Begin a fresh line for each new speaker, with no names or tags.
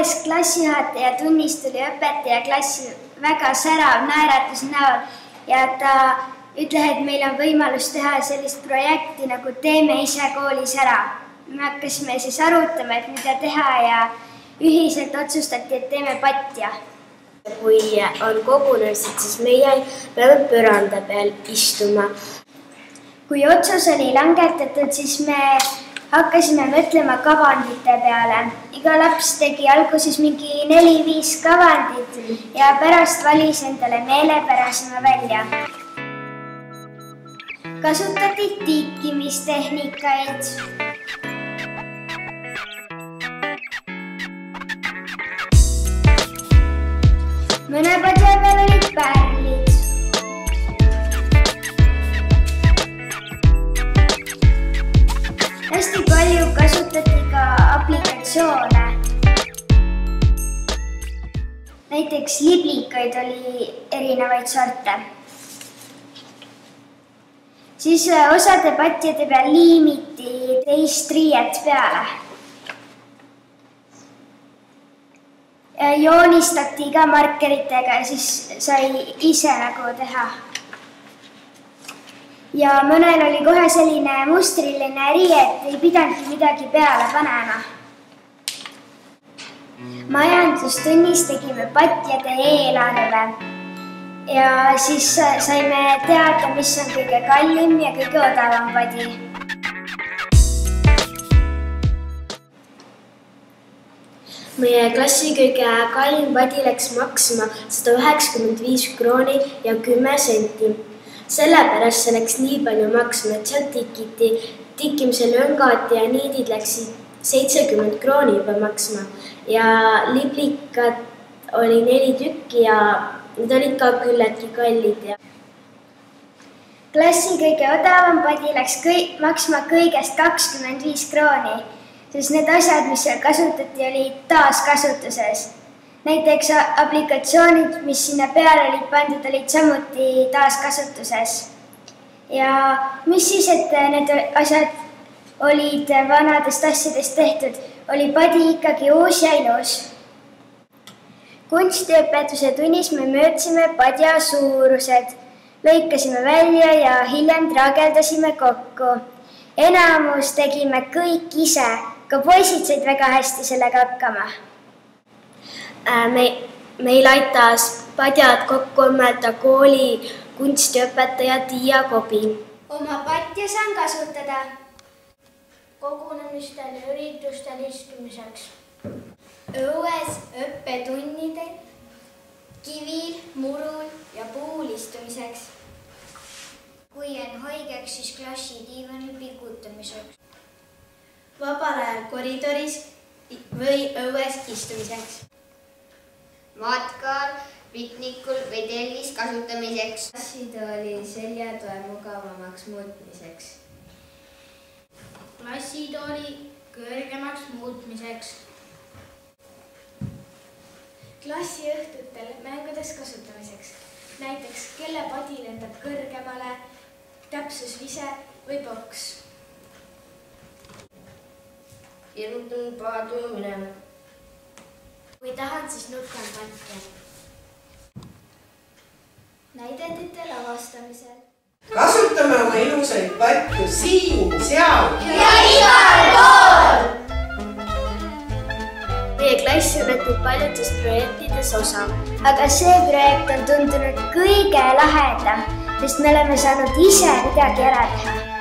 ühes klassijuhataja tunnis tuli õpetaja klassi väga särav naeratuse näol ja ta ütleb, et meil on võimalus teha sellist projekti nagu Teeme ise koolis ära. Me hakkasime siis arutama, et mida teha ja ühiselt otsustati, et teeme patja.
Kui on kogunemised, siis meie peame põranda peal istuma.
Kui otsus oli langetatud, siis me hakkasime mõtlema kavandite peale. Iga laps tegi alguses mingi 4-5 kavandit ja pärast valis endale meelepärasema välja. Kasutati tikkimistehnikaid. Mõne padja peal olid pärlid. Hästi palju kasutati ka aplikatsioone. Näiteks liblikaid oli erinevaid sorte. Siis osade patjade peal liimiti teist riiet peale. Joonistati ka markeritega ja siis sai ise nagu teha. Ja mõnel oli kohe selline mustriline riie, et ei pidanudki midagi peale panema. Majandustunnis tegime patjade eelarve ja siis saime teada, mis on kõige kallim ja kõige odavam padi.
Meie klassi kõige kallim padi läks maksma 195 krooni ja 10 senti. Sellepärast see läks nii palju maksma, et sealt tikkimise löngad ja niidid läksid 70 krooni juba maksma ja liblikad oli 4 tükki ja need olid ka küllaltki kallid.
Klassi kõige odavam padi läks maksma kõigest 25 krooni, sest need asjad, mis seal kasutati, olid taaskasutuses. Näiteks aplikatsioonid, mis sinna peale olid pandud, olid samuti taaskasutuses. Ja mis siis, et need asjad olid vanadest asjadest tehtud, oli padi ikkagi uus ja ilus. Kunstiõpetuse tunnis me möödsime padja suurused, lõikasime välja ja hiljem traageldasime kokku. Enamus tegime kõik ise, ka poisid said väga hästi sellega hakkama.
Meil aitas padjad kokku õmmelda kooli kunstiõpetaja Tiia Kobi.
Oma patja saan kasutada
kogunemistel ja üritustel istumiseks,
õues õppetunnidel, kivil, murul ja puul istumiseks.
Kui on haigeks, siis klassidiivani pikutamiseks,
vabal ajal koridoris või õues istumiseks,
matkal, piknikul või tellis kasutamiseks,
klassitooli seljatoe mugavamaks muutmiseks,
klassitooli kõrgemaks muutmiseks,
klassiõhtutel mängudes kasutamiseks, näiteks kelle padi lendab kõrgemale, täpsusvise või boks.
hirmutanud pahatuju minema.
Kui tahan, siis nutkan patja. Näidendite lavastamisel.
Kasutame oma ilusaid patju siin, seal
ja igal pool!
Meie klass on võtnud paljudes projektides osa.
Aga see projekt on tundunud kõige lahedam, sest me oleme saanud ise midagi ära teha.